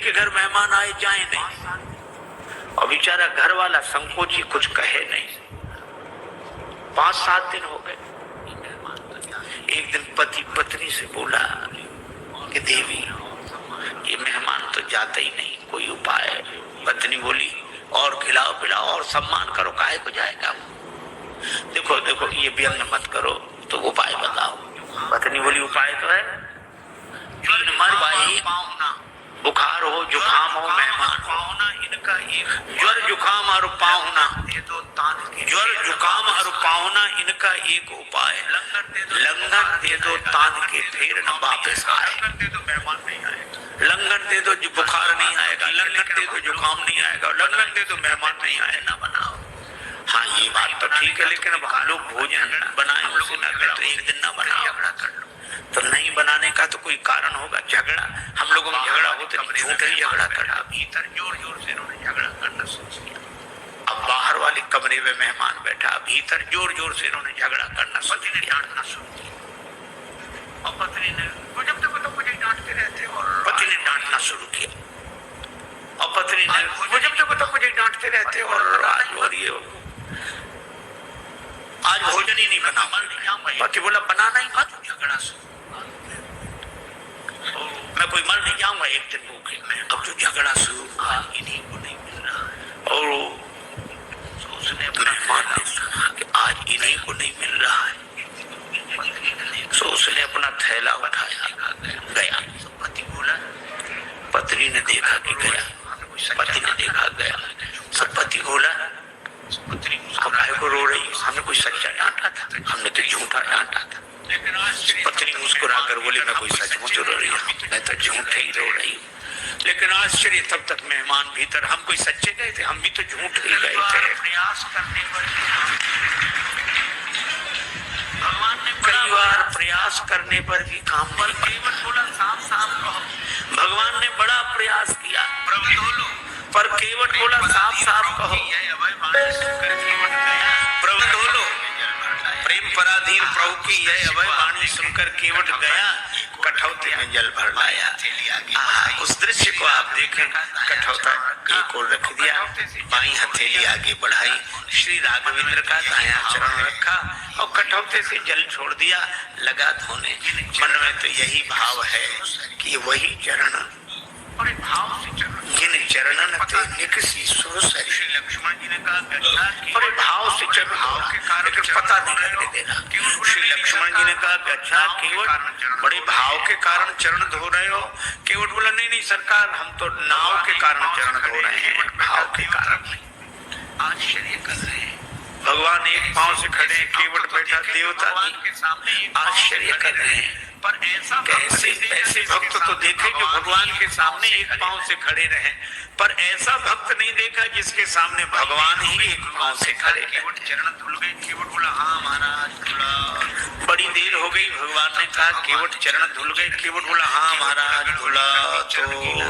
के घर मेहमान आए जाए नहीं, और बेचारा घर वाला संकोची कुछ कहे नहीं। 5-7 दिन हो गए। एक दिन पति पत्नी से बोला कि देवी ये मेहमान तो जाता ही नहीं, कोई उपाय है? पत्नी बोली और खिलाओ पिलाओ और सम्मान करो, काहे को जाएगा? देखो देखो ये व्यंग मत करो, तो उपाय बताओ। पत्नी बोली उपाय तो है, 3 मर भाई, बुखार हो जुकाम हो मेहमान पाहुना इनका एक, ज्वर जुकाम और पाहुना, ज्वर जुकाम और पाहुना इनका एक उपाय, लंगन दे दो तान के फिर न वापस आए। मेहमान नहीं आएगा, लंगन दे दो जो बुखार नहीं आएगा, लंगन दे दो जुकाम नहीं आएगा, लंगन दे दो मेहमान नहीं आएगा, ना बनाओ। हाँ ये बात तो ठीक है, लेकिन अब हम लोग भोजन बनाए उसे न करें तो एक दिन ना बनाओ, झगड़ा कर लो। तो नहीं बनाने का तो कोई कारण होगा, झगड़ा। हम लोगों में झगड़ा होते झूठ ही झगड़ा करना। भीतर जोर जोर से इन्होंने झगड़ा करना शुरू किया। अब बाहर वाले कमरे में मेहमान बैठा, भीतर जोर जोर से इन्होंने झगड़ा करना, पति ने डांटना शुरू किया। और पत्नी ने जब तक तो मुझे डांटते रहते, और पति ने डांटना शुरू किया। और पत्नी ने जब तक तो मुझे डांटते रहते, और आज भोजन ही नहीं बना। पति बोला बनाना ही मत, झगड़ा शुरू। मैं कोई मर नहीं जाऊंगा एक दिन भूखे में। अब जो झगड़ा शुरू हुआ, इन्हीं को नहीं मिल रहा है, और उसने मेहमान ने सुना कि आज इन्हीं को नहीं मिल रहा है, तो उसने अपना थैला उठाया गया। पति बोला, पत्नी ने देखा कि गया, पति ने देखा गया। सब पति बोला पत्नी काहे को रो रही, हमने कोई सच्चा डांटा था, हमने तो झूठा डांटा था। पत्नी मुस्कुरा कर बोली मैं कोई सचमुच रो रही हूँ, मैं तो झूठे ही रो रही हूँ। लेकिन आश्चर्य तब तक मेहमान भीतर, हम कोई सच्चे गए थे, हम भी तो झूठ ही गए थे। प्रयास करने पर भगवान ने कई बार प्रयास करने पर भी काम नहीं किया। बोला साफ साफ कहो, भगवान ने बड़ा प्रयास किया पर केवट बोला साफ साफ कहो। प्रेम पराधीन प्रभु की यह अभय वाणी सुनकर केवट गया, कठौती में जल भर लाया। उस दृश्य को आप देखें, कठौता एक ओर रख दिया, बाई हथेली आगे बढ़ाई, श्री राघवेंद्र का दायां चरण रखा और कठौते से जल छोड़ दिया, लगा धोने। मन में तो यही भाव है कि वही चरण जिन चरणन ते निकसी सुरसरी। श्री लक्ष्मण जी ने कहा बड़े भाव से चरण धोना, लेकिन पता नहीं लगने देना। श्री लक्ष्मण जी ने कहा अच्छा केवट बड़े भाव के कारण चरण धो रहे हो? केवट बोला नहीं नहीं सरकार, हम तो नाव के कारण चरण धो रहे हैं, भाव के कारण नहीं। आश्चर्य कर रहे हैं, भगवान एक पांव से खड़े, केवट बैठा देवता के सामने आश्चर्य कर रहे हैं। पर ऐसे भक्त तो देखे जो भगवान के सामने एक पांव से खड़े रहे, पर ऐसा भक्त नहीं देखा जिसके सामने भगवान ही एक पांव से खड़े। केवट चरण धुल गए, केवट बोला हाँ महाराज धुला। बड़ी देर हो गई, भगवान ने कहा केवट चरण धुल गए, केवट बोला हाँ महाराज धुला तो,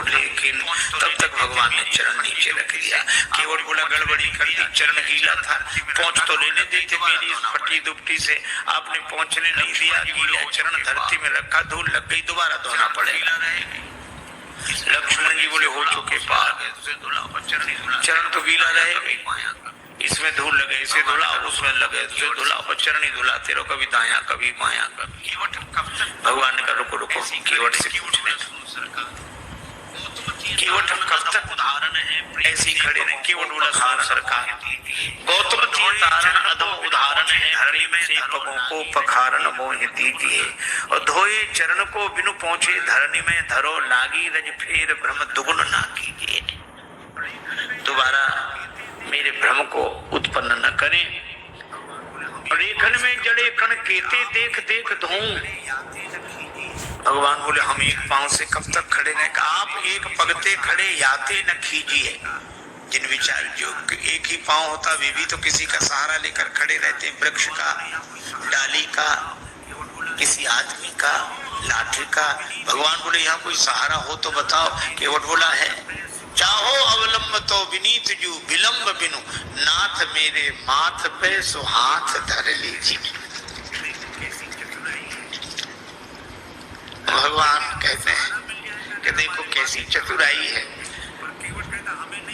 लेकिन तब तक भगवान ने चरण नीचे रख दिया। केवट बोला गड़बड़ी कर दी, चरण गीला था, पहुंच तो लेने देते मेरी फटी दुपटी से, आपने पहुंचने नहीं दिया, गीला चरण धरती में रखा, धूल लग गई, दोबारा धोना पड़ेगा। लक्ष्मण जी बोले हो चुके पार, चरण तो गीला रहेगा, इसमें धूल लगे इसे धुला, उसमें लगे उसे धुला, चरण ही धुलाते रहो, कभी दाया कभी माया कभी। भगवान ने कहा रुको रुको, केवट से पूछने, केवट हम कब तक उदाहरण है ऐसे ही खड़े रहे। केवट बोला सुनो सरकार, गौतम की तारण अदम उदाहरण है, हरि में से पगों को पखारन मोह दीजिए, और धोए चरण को बिनु पहुंचे धरनी में धरो, लागी रज फेर भ्रम दुगुन ना कीजिए। दोबारा मेरे भ्रम को उत्पन्न न करें। रेखन में जड़े कण केते देख देख धोऊं। भगवान बोले हम एक पांव से कब तक खड़े रहें? आप एक पगते खड़े याते न कीजिए। जिन विचार जो एक ही पांव होता वे भी तो किसी का सहारा लेकर खड़े रहते, वृक्ष का, डाली का, किसी आदमी का, लाठी का। भगवान बोले यहाँ कोई सहारा हो तो बताओ। केवट बोला है, चाहो अवलंब तो विनीत जू, विलंब बिनु नाथ मेरे माथ पे सुहाथ धर लीजिए। भगवान कहते हैं कि देखो कैसी चतुराई है।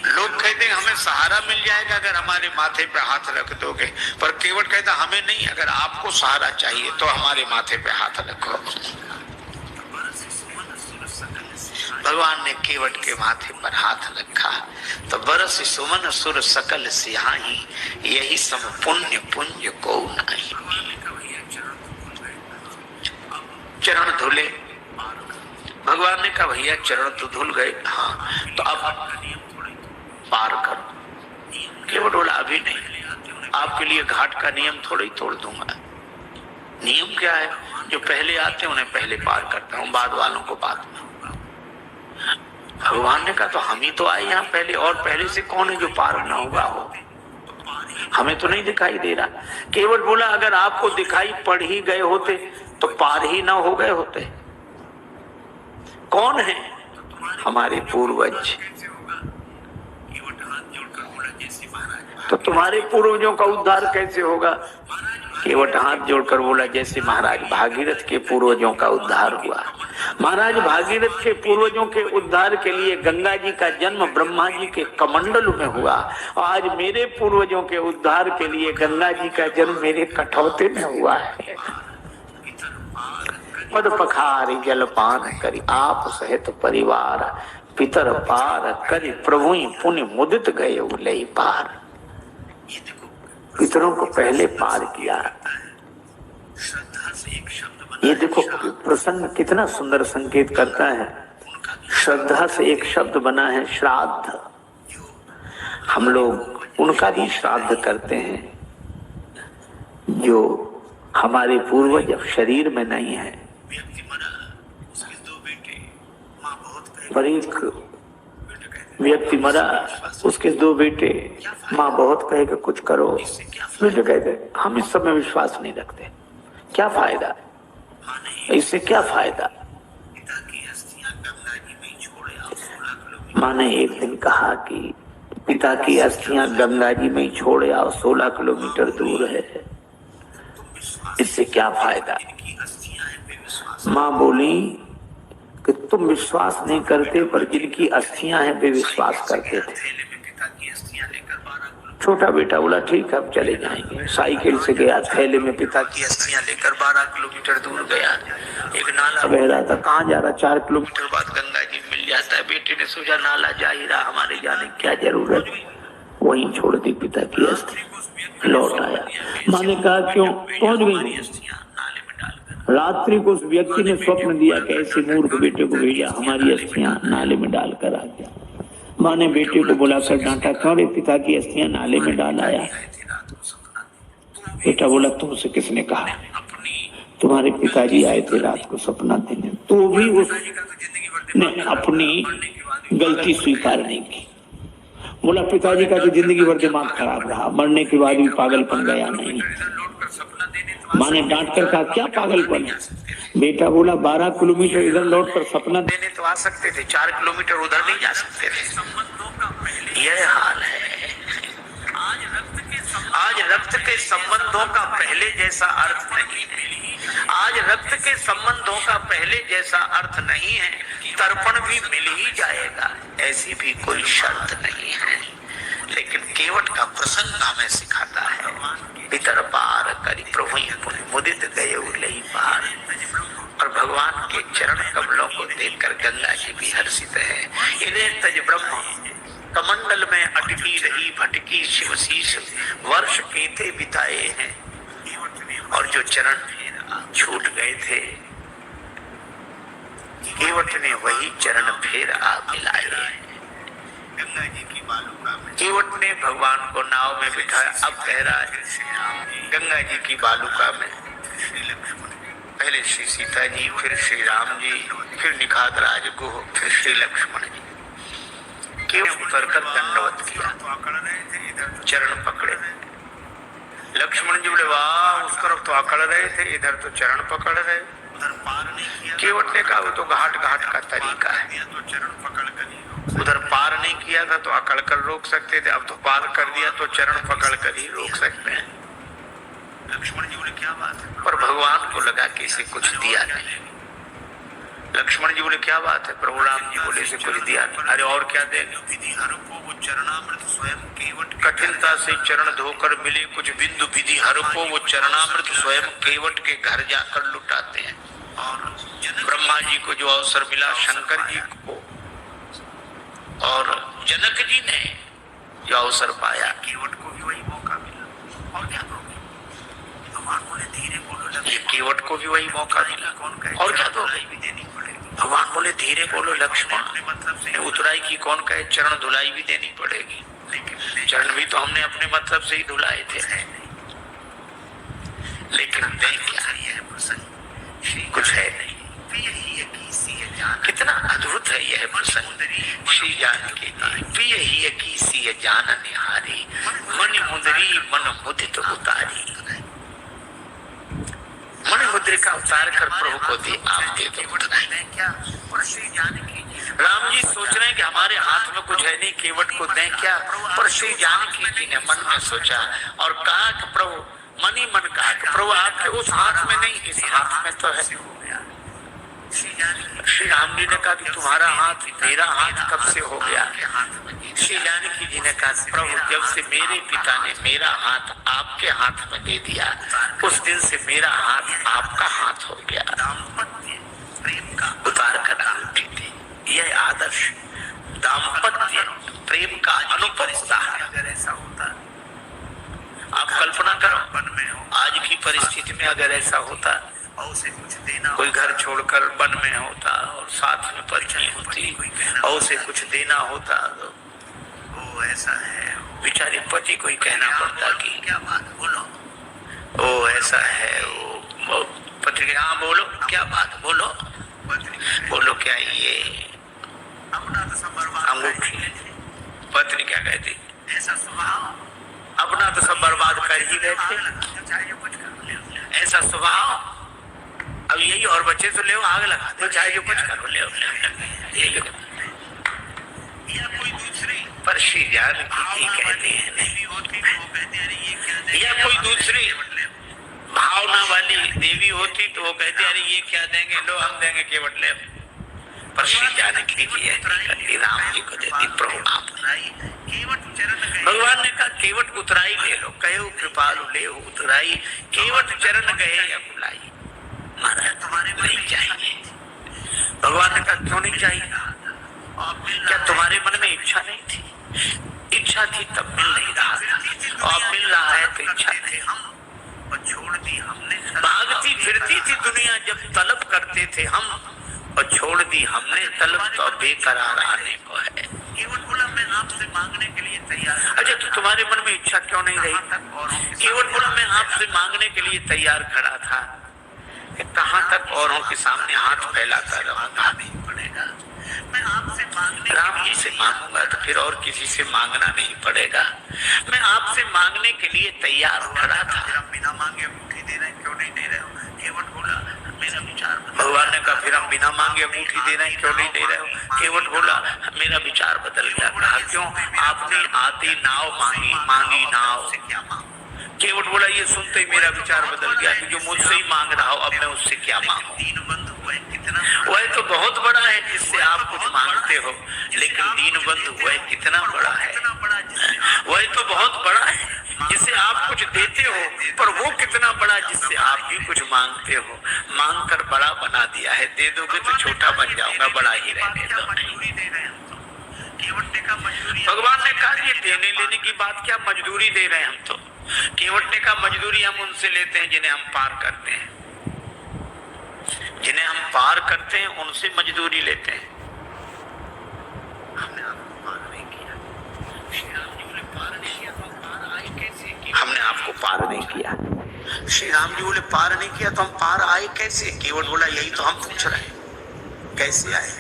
लोग कहते हैं हमें सहारा मिल जाएगा अगर हमारे माथे पे हाथ रख दोगे, पर केवट कहता हमें नहीं, अगर आपको सहारा चाहिए तो हमारे माथे पे हाथ रखो। भगवान ने केवट के माथे पर हाथ रखा तो बरस सुमन सुर सकल सिहाई, यही सम पुण्य पुंज को नहीं। चरण धुले, भगवान ने कहा भैया चरण तो धुल गए, हाँ तो अब पार करो। केवट बोला अभी नहीं, आपके लिए घाट का नियम थोड़ा ही तोड़ दूंगा। नियम क्या है? जो पहले आते हैं उन्हें पहले पार करता हूँ, बाद वालों को बाद में। भगवान ने कहा तो हम ही तो आए यहाँ पहले, और पहले से कौन है जो पार ना हुआ हो? हमें तो नहीं दिखाई दे रहा। केवट बोला अगर आपको दिखाई पड़ ही गए होते तो पार ही ना हो गए होते। कौन है? हमारे पूर्वज। तो तुम्हारे पूर्वजों का उद्धार कैसे होगा? केवट हाथ जोड़कर बोला जैसे महाराज भागीरथ के पूर्वजों का उद्धार हुआ। महाराज भागीरथ के पूर्वजों के उद्धार के लिए गंगा जी का जन्म ब्रह्मा जी के कमंडल में हुआ, और आज मेरे पूर्वजों के उद्धार के लिए गंगा जी का जन्म मेरे कठौते में हुआ है। पद पखारी जलपान करी आप सहित परिवार, पितर पार करी प्रभु पुण्य मुदित गए उलई पार। पितरों को पहले पार किया। ये देखो प्रसंग कितना सुंदर संकेत करता है। श्रद्धा से एक शब्द बना है श्राद्ध। हम लोग उनका भी श्राद्ध करते हैं जो हमारे पूर्वज अब शरीर में नहीं है। पर एक व्यक्ति मरा, उसके 2 बेटे, माँ बहुत कहेगा कुछ करो, बेटे कहते हम इस सब में विश्वास नहीं रखते, क्या फायदा इससे, क्या फायदा। माँ ने एक दिन कहा कि पिता की अस्थियां गंगा जी में ही छोड़ आओ, 16 किलोमीटर दूर है, इससे क्या फायदा। माँ बोली कि तुम विश्वास नहीं करते, पर जिनकी अस्थियां हैं वे विश्वास करते थे। छोटा बेटा बोला ठीक है अब चले जाएंगे। साइकिल से गया, थैले में पिता की अस्थियां लेकर 12 किलोमीटर दूर गया। एक नाला बह रहा था, कहाँ जा रहा? 4 किलोमीटर बाद गंगा जी मिल जाता है। बेटे ने सोचा नाला जा ही रहा, हमारे जाने की क्या जरूरत, वहीं छोड़ दी पिता की अस्थि। लौट आया, माँ ने कहा क्यों? पहुंच गई। रात्रि को उस व्यक्ति ने स्वप्न दिया कि ऐसे मूर्ख बेटे को भेजा, हमारी अस्थियां नाले में डालकर आ गया। माँ ने बेटे को बुलाकर डांटा, क्यों रे पिता की अस्थियां नाले में डाल आया? बेटा बोला तुमसे किसने कहा? तुम्हारे पिताजी आए थे रात को सपना देने, तो भी उसने अपनी गलती स्वीकार नहीं की। बोला पिताजी का तो जिंदगी भर दिमाग खराब रहा, मरने के बाद भी पागलपन गया नहीं। माँ ने डांट कर कहा क्या पागलपन है? बेटा बोला 12 किलोमीटर इधर लौट कर सपना देने तो आ सकते थे, 4 किलोमीटर उधर नहीं जा सकते थे। यह हाल है। आज रक्त के संबंधों का पहले जैसा अर्थ नहीं है। आज रक्त के संबंधों का पहले जैसा अर्थ नहीं है। तर्पण भी मिल ही जाएगा, ऐसी भी कोई शर्त नहीं है। लेकिन केवट का प्रसंग हमें सिखाता है, पितर पार करी प्रभु पुण्य मुदित गए उलई पार। और भगवान के चरण कमलों को देखकर गंगा जी भी हर्षित है। इन्हें तज ब्रह्म कमंडल में अटकी रही भटकी शिवशीष वर्ष पीते बिताए हैं। और जो चरण छूट गए थे केवट ने वही चरण फिर आ मिलाए। गंगा जी की बालुका में केवट ने भगवान को नाव में बिठाया। अब कह रहा है गंगा जी की बालुका में पहले श्री सीता जी, फिर श्री राम जी, फिर निखात राज गुह, फिर श्री लक्ष्मण जी। केवट उतरकर दंडवत किया, चरण पकड़े। लक्ष्मण जी बोले वाह, उस तरफ तो अकड़ रहे थे, इधर तो चरण पकड़ रहे। केवट ने कहा वो तो घाट घाट का तरीका है, उधर पार नहीं किया था तो अकड़ कर रोक सकते थे, अब तो पार कर दिया तो चरण पकड़ कर ही रोक सकते हैं। लक्ष्मण जी बोले क्या बात है? पर भगवान को लगा कि इसे कुछ दिया नहीं। लक्ष्मण जी बोले क्या बात है? प्रभु राम जी बोले से कुछ दिया नहीं। अरे और क्या देंगे? कठिनता से चरण धोकर मिले कुछ बिंदु विधि हर को वो चरणामृत स्वयं केवट के घर जाकर लुटाते हैं। और ब्रह्मा जी को जो अवसर मिला, शंकर जी को और जनक जी ने जो अवसर पाया, केवट को भी वही मौका मिला। और क्या दोगे? भगवान बोले धीरे बोलो, ये केवट को भी वही मौका मिला। और क्या दोगे? भगवान बोले धीरे बोलो लक्ष्मण, उतराई की कौन कहे, चरण धुलाई भी देनी पड़ेगी। लेकिन चरण भी तो हमने अपने मतलब से ही धुलाए थे, लेकिन दें क्या? कुछ है नहीं। कितना अद्भुत है यह प्रसंग। श्री जानकी प्रिय ही की सी जान निहारी, मन मुद्री मन मुदित उतारी। मन मुद्रिका उतार कर प्रभु को दे, आप दे दो। क्या श्री जानकी राम जी सोच रहे हैं कि हमारे हाथ में कुछ है नहीं, केवट को दें क्या? पर श्री जानकी जी ने मन में सोचा और कहा कि प्रभु, मन ही मन कहा कि प्रभु आपके उस हाथ में नहीं, इस हाथ में तो है। श्री राम जी ने कहा कि तुम्हारा हाथ मेरा हाथ कब से हो गया? श्री जानकी जी ने कहा प्रभु, जब से मेरे पिता ने मेरा हाथ आपके हाथ में दे दिया, उस दिन से मेरा हाथ आपका हाथ हो गया। उतार कर अंगूठी दी। यह आदर्श दाम्पत्य प्रेम का अनुपम उदाहरण। अगर ऐसा होता, आप कल्पना करो आज की परिस्थिति में अगर ऐसा होता, उसे कुछ देना, कोई घर छोड़कर वन में होता और साथ में पत्नी होती, और उसे कुछ देना होता, तो वो ऐसा है, बेचारे पति को ही कहना पड़ता कि क्या बात बोलो, ओ ऐसा है, वो पति के हाँ बोलो क्या बात बोलो, बोलो क्या ये अंगूठी। पत्नी क्या कहती? ऐसा स्वभाव, अपना तो सब बर्बाद कर ही रहे थे, ऐसा स्वभाव, अब यही और बच्चे तो ले आग लगा दो, चाहे जो कुछ करो ले। या कोई दूसरी, पर श्री जानकी कहते हैं नहीं, या कोई दूसरी भावना वाली देवी होती तो वो कहते अरे ये क्या देंगे, लो हम देंगे केवट ले। पर श्री जानकी जी कहती, राम जी को देती, प्रभु आप। भगवान ने कहा केवट उतराई ले लो, कहे कृपालु ले उतराई, केवट चरण गए या बुलाई। महाराज तुम्हारे नहीं चाहिए। भगवान ने कहा क्यों नहीं चाहिए? क्या तुम्हारे मन में इच्छा नहीं थी? इच्छा थी तब मिल नहीं रहा था, और मिल रहा है तो इच्छा नहीं। और छोड़ दी हमने, भागती फिरती थी दुनिया जब तलब करते थे हम, और छोड़ दी हमने तलब तो बेकरार आने को है। केवट बोला मैं आपसे मांगने के लिए तैयार। अच्छा तो तुम्हारे मन में इच्छा क्यों नहीं रही? केवट बोला मैं आपसे मांगने के लिए तैयार खड़ा था, कहाँ तक औरों के सामने हाथ फैला कर रहूंगा? नहीं पड़ेगा, मैं आपसे मांगने, राम जी से मांगूंगा तो फिर और किसी से मांगना नहीं पड़ेगा। मैं आपसे मांगने के लिए तैयार खड़ा था। बिना मांगे अंगूठी दे रहे क्यों नहीं दे रहे हो? केवट बोला मेरा विचार। भगवान ने कहा फिर हम बिना मांगे अंगूठी दे रहे क्यों नहीं दे रहे हो? केवट बोला मेरा विचार बदल गया। कहा क्यों? आपने आती नाव मांगी, मांगी नाव से क्या मांगू? केवट बोला ये सुनते ही मेरा विचार बदल गया कि जो मुझसे ही मांग रहा हो अब मैं उससे क्या मांगू? दीन बंधु वह तो बहुत बड़ा है जिससे आप कुछ मांगते हो, लेकिन दीन बंधु वह कितना बड़ा है? वह तो बहुत बड़ा है जिससे आप कुछ देते हो, पर वो कितना बड़ा जिससे आप भी कुछ मांगते हो। मांग कर बड़ा बना दिया है, दे दोगे तो छोटा बन जाऊंगा, बड़ा ही रहने दो। भगवान ने कहा ये देने लेने की बात क्या, मजदूरी दे रहे हैं हम तो। केवट ने कहा मजदूरी हम उनसे लेते हैं जिन्हें हम पार करते हैं, जिन्हें हम पार करते हैं उनसे मजदूरी लेते हैं। हमने आपको पार नहीं किया, श्री राम जी बोले पार नहीं किया तो हम पार आए कैसे? हमने आपको पार नहीं किया, श्री राम जी बोले पार नहीं किया तो हम पार आए कैसे? केवट बोला यही तो हम पूछ रहे हैं, कैसे आए?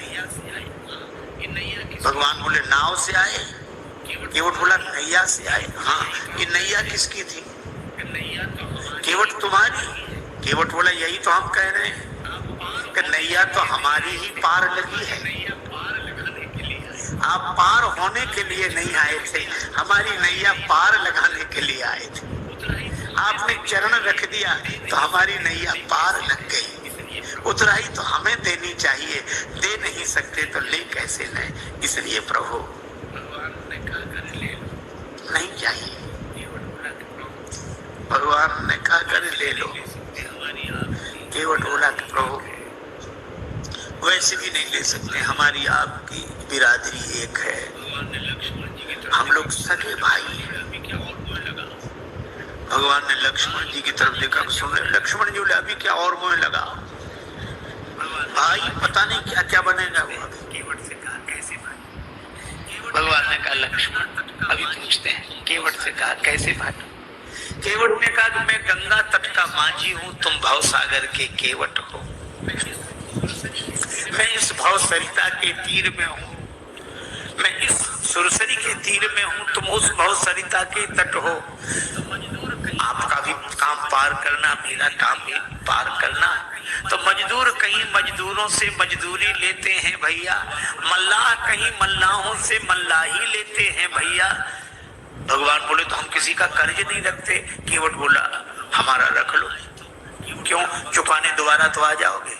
भगवान बोले नाव से आए। केवट बोला नैया से आए। हाँ, ये नैया किसकी थी? केवट तुम्हारी। केवट बोला यही तो हम कह रहे हैं कि नैया तो हमारी ही पार लगी है, आप पार होने के लिए नहीं आए थे, हमारी नैया पार लगाने के लिए आए थे। आपने चरण रख दिया तो हमारी नैया पार लग गई। उतराई तो हमें देनी चाहिए, दे नहीं सकते तो ले कैसे लें। इसलिए प्रभु भगवान ने कहा कर ले लो, नहीं चाहिए। भगवान ने कहा कर ले लो। केवट बोला कि प्रभु वैसे भी नहीं ले सकते, हमारी आपकी बिरादरी एक है, हम लोग सगे भाई हैं। भगवान ने लक्ष्मण जी की तरफ देखा, सुन लक्ष्मण जी बोले अभी क्या और मोह लगा भाई, पता नहीं क्या क्या बनेगा वो। केवट से कहा कैसे भाई? भगवान ने कहा लक्ष्मण अभी पूछते हैं। केवट से कहा कैसे भाई? केवट ने कहा कि मैं गंगा तट का माझी हूँ, तुम भवसागर के केवट हो। मैं इस भव सरिता के तीर में हूँ, मैं इस सुरसरी के तीर में हूँ, तुम उस भव सरिता के तट हो। आपका भी काम पार करना, मेरा काम भी पार करना। तो मजदूर कहीं मजदूरों से मजदूरी लेते हैं भैया, मल्लाह कहीं मल्लाहों से मल्लाही लेते हैं भैया। भगवान बोले तो हम किसी का कर्ज नहीं रखते। केवट बोला हमारा रख लो, क्यों चुकाने दोबारा तो आ जाओगे।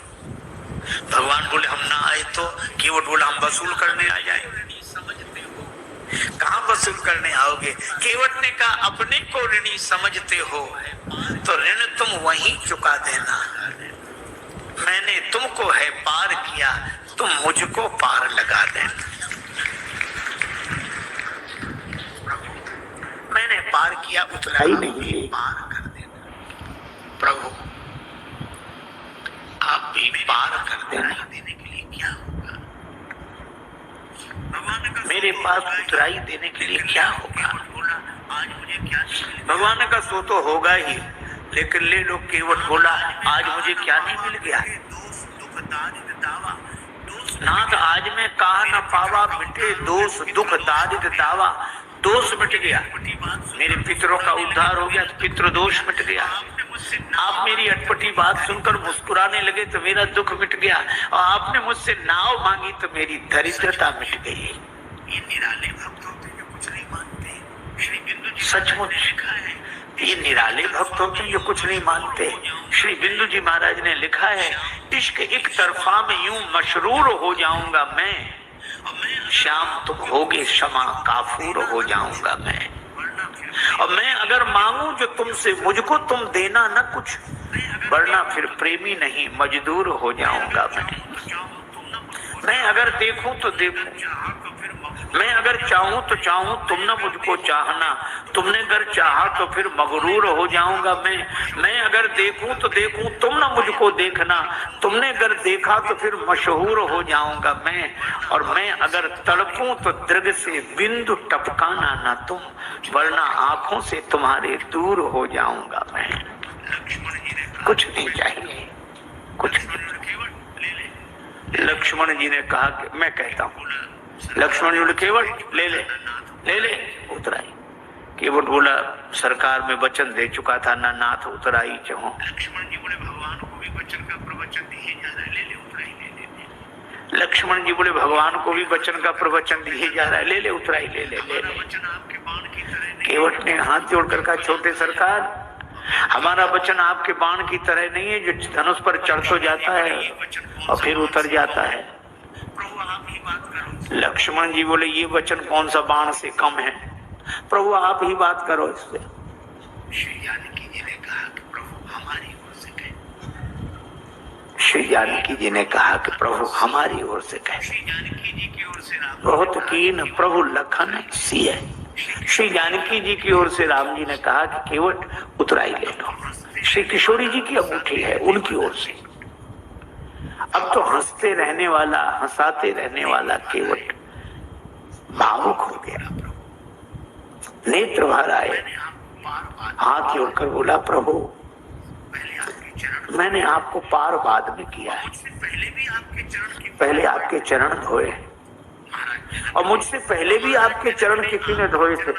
भगवान बोले हम ना आए तो? केवट बोला हम वसूल करने आ जाएंगे। कहाँ वसूल करने आओगे? केवट ने कहा अपने को ऋणी समझते हो तो ऋण तुम वहीं चुका देना। मैंने तुमको है पार किया, तुम मुझको पार लगा देना। मैंने पार किया, उतराई नहीं, पार कर देना। प्रभु आप भी पार कर देना। देने के लिए क्या होगा? मेरे पास उतराई देने के लिए क्या होगा? आज मुझे क्या? भगवान ने कहा सो तो होगा ही, लेकिन ले लो। केवट बोला आज मुझे क्या नहीं मिल गया? नाथ आज मैं कहा न पावा, मिटे दोष दुख दादित दावा। दोष मिट गया, मेरे पितरों का उद्धार हो गया, पितृ दोष मिट गया। आप मेरी अटपटी बात सुनकर मुस्कुराने लगे तो मेरा दुख मिट गया, और आपने मुझसे नाव मांगी तो मेरी दरिद्रता मिट गई। ये निराले भक्त होते हैं जो कुछ नहीं मानते। श्री बिंदु जी सचमुच ये निराले भक्त होते हैं जो कुछ नहीं मानते। श्री बिंदु जी महाराज ने लिखा है इश्क एक तरफा में यूं मशरूर हो जाऊंगा मैं, शाम तुम होगे क्षमा काफूर हो जाऊंगा मैं। और मैं अगर मांगू जो तुमसे मुझको तुम देना न कुछ, वरना फिर प्रेमी नहीं मजदूर हो जाऊंगा मैं अगर देखूं तो देखूं, मैं अगर चाहूं तो चाहूं, तुम न मुझको चाहना, तुमने अगर चाहा तो फिर मगरूर हो जाऊंगा मैं अगर देखूं तो देखूं, तुम न मुझको देखना, तुमने अगर देखा तो फिर मशहूर हो जाऊंगा मैं। और मैं अगर तड़पूं तो दृग से बिंदु टपकाना ना तुम, वरना आंखों से तुम्हारे दूर हो जाऊंगा मैं। कुछ नहीं चाहिए, कुछ नहीं। लक्ष्मण जी ने कहा कि मैं कहता हूँ। लक्ष्मण जी बोले केवट ले ले ले ले उतराई। केवट बोला सरकार में वचन दे चुका था ना नाथ उतराई चाहो। लक्ष्मण जी बोले भगवान को भी वचन का प्रवचन दिए जा रहा है, ले ले उतराई ले ले। लक्ष्मण जी बोले भगवान को भी वचन का प्रवचन दिए जा रहा है, ले ले उतराई ले ले ले ले। केवट ने हाथ जोड़कर कहा छोटे सरकार हमारा वचन आपके बाण की तरह नहीं है जो धनुष पर चढ़ तो जाता है और फिर उतर जाता है। लक्ष्मण जी बोले ये वचन कौन सा बाण से कम है, प्रभु आप ही बात करो इससे। श्री जानकी जी ने कहा कि प्रभु हमारी ओर से कहे। श्री जानकी जी ने कहा कि प्रभु हमारी ओर से कहे। श्री जानकी जी की ओर से बहुत कीन प्रभु लखन सिय। श्री जानकी जी की ओर से राम जी ने कहा कि केवट उतराई ले लो। श्री किशोरी जी की अंगूठी है उनकी ओर से। अब तो हंसते रहने वाला हंसाते रहने वाला केवट भावुक हो गया, नेत्र भर आए, हाथ जोड़कर बोला प्रभु मैंने आपको पार बाद में किया है, पहले आपके चरण धोए और मुझसे पहले भी आपके चरण किसी ने धोए थे,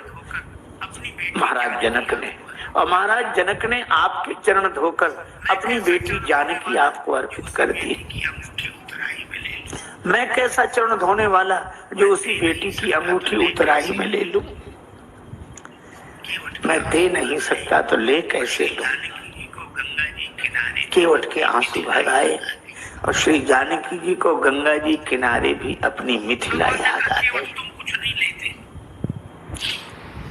महाराज जनक ने। और महाराज जनक ने आपके चरण धोकर अपनी बेटी जानकी आपको अर्पित कर दी। मैं कैसा चरण धोने वाला जो उसी बेटी की अंगूठी उतराई में ले लूं? मैं दे नहीं सकता तो ले कैसे लूं? केवट के आंसू भर आए। और श्री जानकी जी को गंगा जी किनारे भी अपनी मिथिला याद आ गई। तुम कुछ नहीं लेते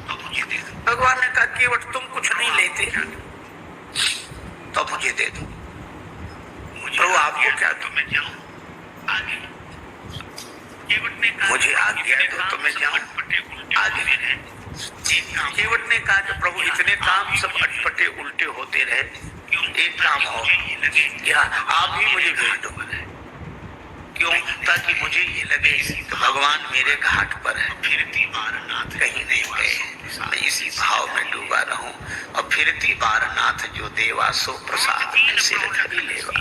तो मुझे दे दो। भगवान ने कहा केवट तुम कुछ नहीं लेते तो मुझे दे दो। प्रभु आपको क्या तो मैं जाऊं आगे। केवट ने कहा मुझे आज्ञा दो तो मैं जाऊं आगे। केवट ने कहा कि प्रभु इतने काम सब अटपटे उल्टे होते रहे, एक काम और या आप ही मुझे भेज दो। क्यों? ताकि मुझे ये लगे कि भगवान मेरे घाट पर है, फिरती वारनाथ कहीं नहीं गए, मैं इसी भाव में डूबा रहूं। और फिरती वारनाथ जो देवा सो प्रसाद में सिर धरी लेवा।